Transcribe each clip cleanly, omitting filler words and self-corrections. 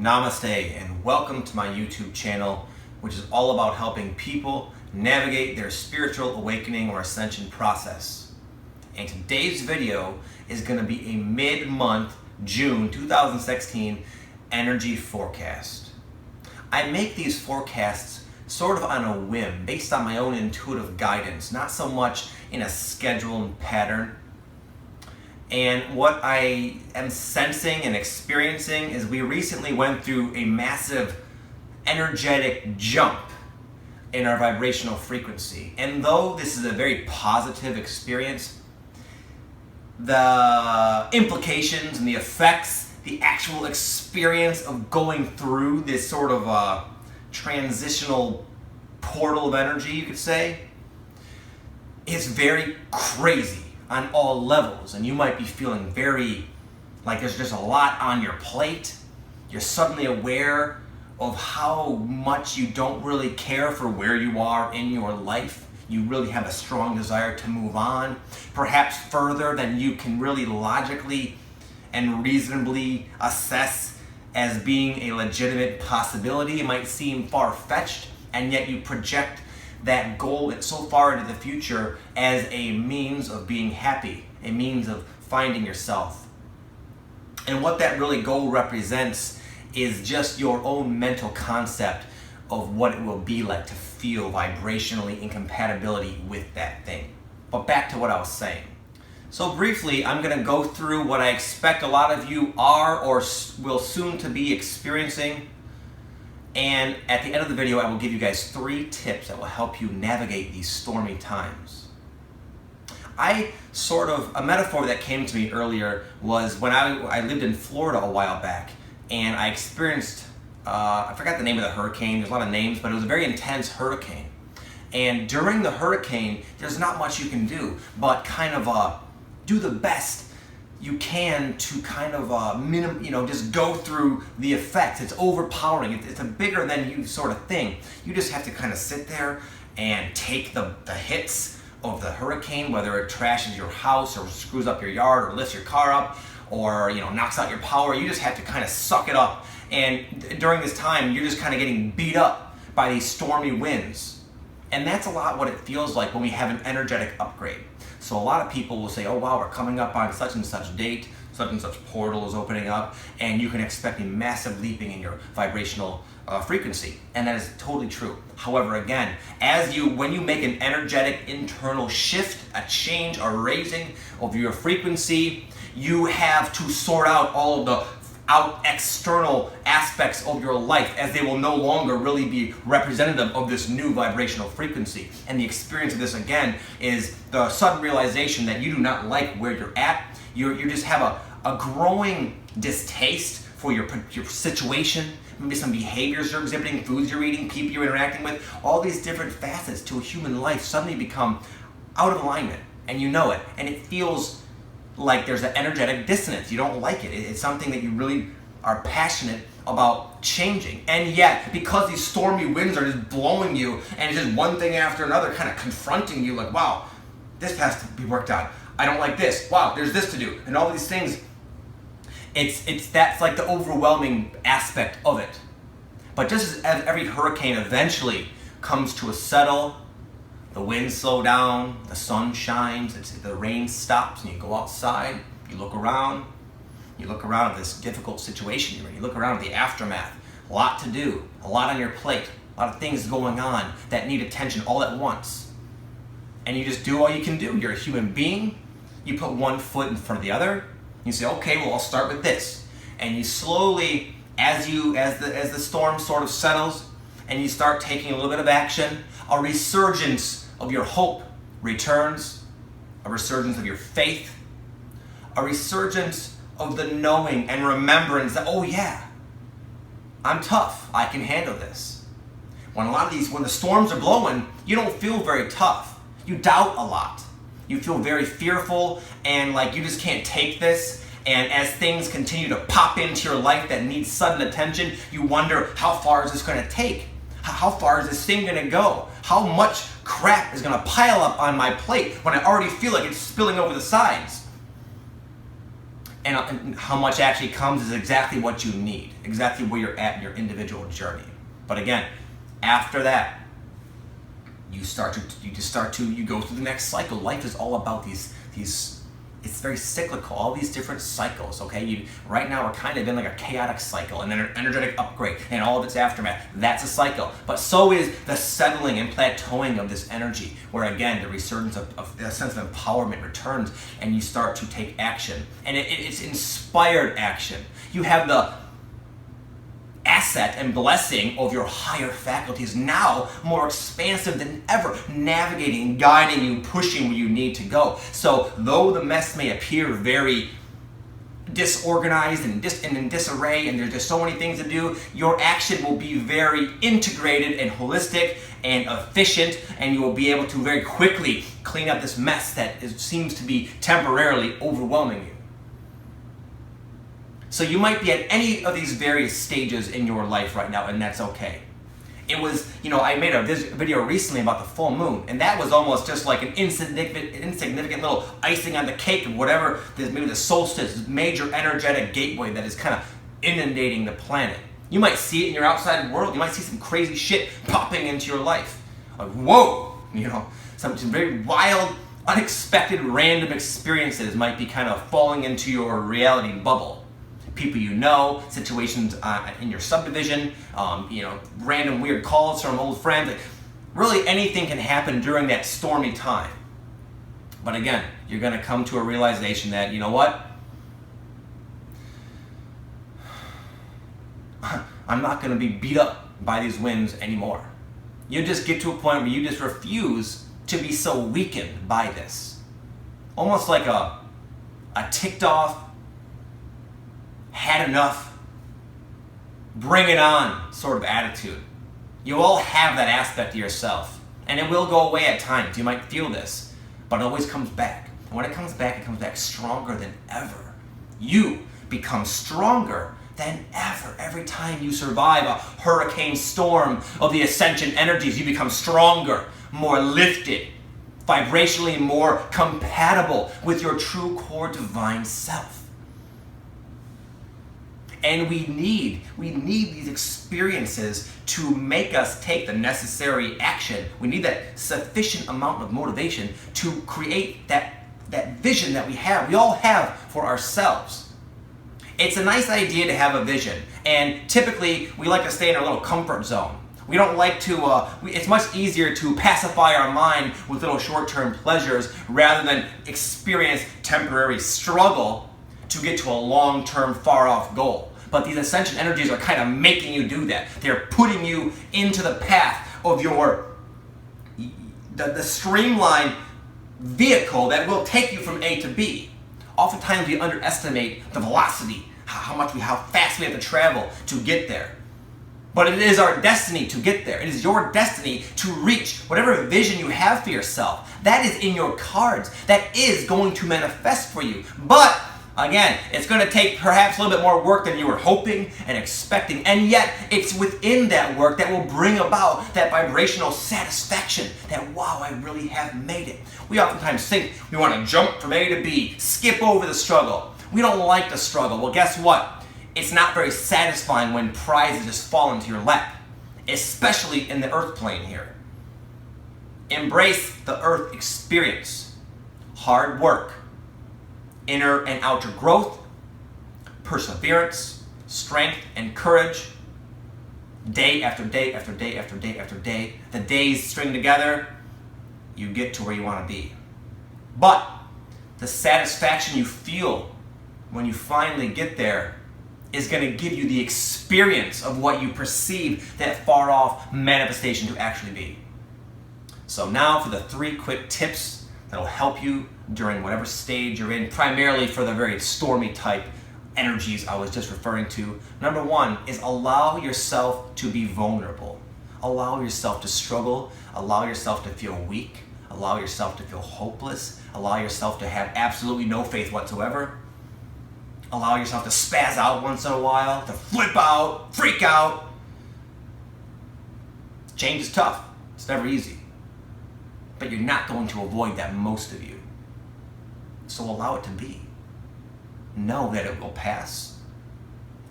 Namaste and welcome to my YouTube channel, which is all about helping people navigate their spiritual awakening or ascension process. And today's video is going to be a mid-month, June 2016 energy forecast. I make these forecasts sort of on a whim, based on my own intuitive guidance, not so much in a schedule and pattern. And what I am sensing and experiencing is we recently went through a massive energetic jump in our vibrational frequency. And though this is a very positive experience, the implications and the effects, the actual experience of going through this sort of a transitional portal of energy, you could say, is very crazy on all levels. And you might be feeling very like there's just a lot on your plate. You're suddenly aware of how much you don't really care for where you are in your life. You really have a strong desire to move on, perhaps further than you can really logically and reasonably assess as being a legitimate possibility. It might seem far-fetched, and yet you project that goal so far into the future as a means of being happy, a means of finding yourself. And what that really goal represents is just your own mental concept of what it will be like to feel vibrationally in compatibility with that thing. But back to what I was saying. So briefly, I'm going to go through what I expect a lot of you are or will soon to be experiencing. And at the end of the video, I will give you guys 3 tips that will help you navigate these stormy times. A metaphor that came to me earlier was when I lived in Florida a while back, and I experienced, I forgot the name of the hurricane, there's a lot of names, but it was a very intense hurricane. And during the hurricane, there's not much you can do, but kind of do the best you can to kind of just go through the effects. It's overpowering. It's a bigger than you sort of thing. You just have to kind of sit there and take the hits of the hurricane, whether it trashes your house or screws up your yard or lifts your car up or knocks out your power. You just have to kind of suck it up. And during this time, you're just kind of getting beat up by these stormy winds. And that's a lot what it feels like when we have an energetic upgrade. So a lot of people will say, oh wow, we're coming up on such and such date, such and such portal is opening up, and you can expect a massive leaping in your vibrational frequency. And that is totally true. However, again, when you make an energetic internal shift, a change, a raising of your frequency, you have to sort out all of the external aspects of your life, as they will no longer really be representative of this new vibrational frequency. And the experience of this, again, is the sudden realization that you do not like where you're at. You just have a growing distaste for your situation, maybe some behaviors you're exhibiting, foods you're eating, people you're interacting with. All these different facets to a human life suddenly become out of alignment, and you know it, and it feels like there's an energetic dissonance. You don't like it. It's something that you really are passionate about changing. And yet, because these stormy winds are just blowing you, and it's just one thing after another kind of confronting you, like, wow, this has to be worked on. I don't like this. Wow, there's this to do. And all these things, that's like the overwhelming aspect of it. But just as every hurricane eventually comes to a settle, the winds slow down, the sun shines, the rain stops, and you go outside, you look around at this difficult situation you're in, you look around at the aftermath, a lot to do, a lot on your plate, a lot of things going on that need attention all at once. And you just do all you can do. You're a human being, you put one foot in front of the other, you say, okay, well, I'll start with this. And you slowly, as the storm sort of settles, and you start taking a little bit of action, a resurgence of your hope returns, a resurgence of your faith, a resurgence of the knowing and remembrance that, oh yeah, I'm tough, I can handle this. When the storms are blowing, you don't feel very tough. You doubt a lot. You feel very fearful and like you just can't take this. And as things continue to pop into your life that need sudden attention, you wonder, how far is this going to take? How far is this thing going to go? How much crap is going to pile up on my plate when I already feel like it's spilling over the sides? And how much actually comes is exactly what you need, exactly where you're at in your individual journey. But again, after that, you go through the next cycle. Life is all about these it's very cyclical, all these different cycles, okay? Right now we're kind of in like a chaotic cycle, and then an energetic upgrade, and all of its aftermath. That's a cycle. But so is the settling and plateauing of this energy, where again, the resurgence of a sense of empowerment returns, and you start to take action. And it's inspired action. You have the asset and blessing of your higher faculties now more expansive than ever, navigating, guiding you, pushing where you need to go. So though the mess may appear very disorganized and in disarray, and there's just so many things to do, your action will be very integrated and holistic and efficient, and you will be able to very quickly clean up this mess that seems to be temporarily overwhelming you. So you might be at any of these various stages in your life right now, and that's okay. It was, I made a video recently about the full moon, and that was almost just like an insignificant little icing on the cake of whatever, maybe the solstice, this major energetic gateway that is kind of inundating the planet. You might see it in your outside world. You might see some crazy shit popping into your life. Like, whoa, some very wild, unexpected, random experiences might be kind of falling into your reality bubble. People you know, situations in your subdivision, random weird calls from old friends. Like, really anything can happen during that stormy time. But again, you're going to come to a realization that, you know what? I'm not going to be beat up by these winds anymore. You just get to a point where you just refuse to be so weakened by this. Almost like a ticked off, had enough, bring it on sort of attitude. You all have that aspect of yourself, and it will go away at times. You might feel this, but it always comes back. And when it comes back stronger than ever. You become stronger than ever. Every time you survive a hurricane storm of the Ascension energies, you become stronger, more lifted, vibrationally more compatible with your true core divine self. And we need these experiences to make us take the necessary action. We need that sufficient amount of motivation to create that vision that we all have for ourselves. It's a nice idea to have a vision, and typically we like to stay in our little comfort zone. We don't like to, it's much easier to pacify our mind with little short-term pleasures rather than experience temporary struggle to get to a long-term, far-off goal. But these Ascension energies are kind of making you do that. They're putting you into the path of the streamlined vehicle that will take you from A to B. Oftentimes we underestimate the velocity, how fast we have to travel to get there. But it is our destiny to get there. It is your destiny to reach whatever vision you have for yourself. That is in your cards. That is going to manifest for you. But again, it's going to take perhaps a little bit more work than you were hoping and expecting, and yet it's within that work that will bring about that vibrational satisfaction that, wow, I really have made it. We oftentimes think we want to jump from A to B, skip over the struggle. We don't like the struggle. Well, guess what? It's not very satisfying when prizes just fall into your lap, especially in the earth plane here. Embrace the earth experience. Hard work. Inner and outer growth, perseverance, strength, and courage. Day after day after day after day after day. The days string together, you get to where you want to be. But the satisfaction you feel when you finally get there is going to give you the experience of what you perceive that far off manifestation to actually be. So now for the 3 quick tips that'll help you during whatever stage you're in, primarily for the very stormy type energies I was just referring to. Number 1 is allow yourself to be vulnerable. Allow yourself to struggle. Allow yourself to feel weak. Allow yourself to feel hopeless. Allow yourself to have absolutely no faith whatsoever. Allow yourself to spaz out once in a while, to flip out, freak out. Change is tough. It's never easy. But you're not going to avoid that, most of you. So allow it to be. know that it will pass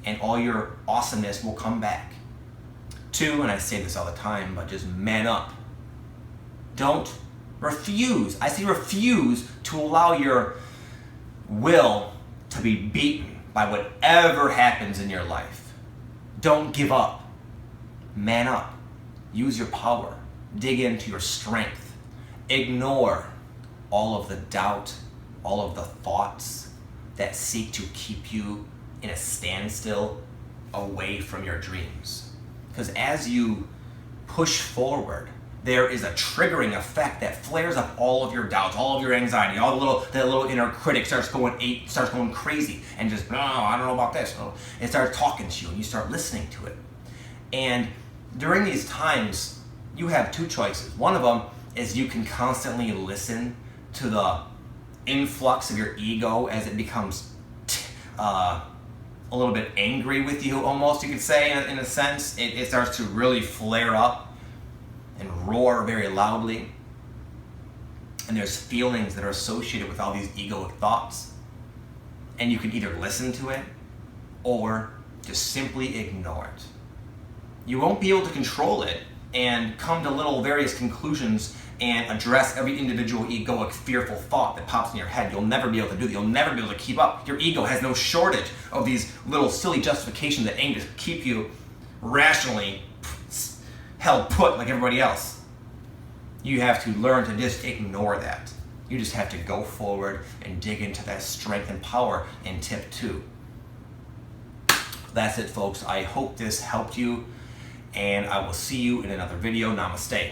and all your awesomeness will come back. 2, and I say this all the time, but just man up. Don't refuse. I say refuse to allow your will to be beaten by whatever happens in your life. Don't give up. Man up. Use your power. Dig into your strength. Ignore all of the doubt, all of the thoughts that seek to keep you in a standstill away from your dreams. Because as you push forward, there is a triggering effect that flares up all of your doubts, all of your anxiety, that little inner critic starts going crazy and just, no, I don't know about this. It starts talking to you and you start listening to it. And during these times, you have 2 choices. One of them is you can constantly listen to the influx of your ego as it becomes a little bit angry with you, almost, you could say, in a sense. It starts to really flare up and roar very loudly. And there's feelings that are associated with all these egoic thoughts. And you can either listen to it or just simply ignore it. You won't be able to control it and come to little various conclusions and address every individual egoic fearful thought that pops in your head. You'll never be able to do that. You'll never be able to keep up. Your ego has no shortage of these little silly justifications that aim to keep you rationally held put like everybody else. You have to learn to just ignore that. You just have to go forward and dig into that strength and power in tip 2. That's it, folks. I hope this helped you, and I will see you in another video. Namaste.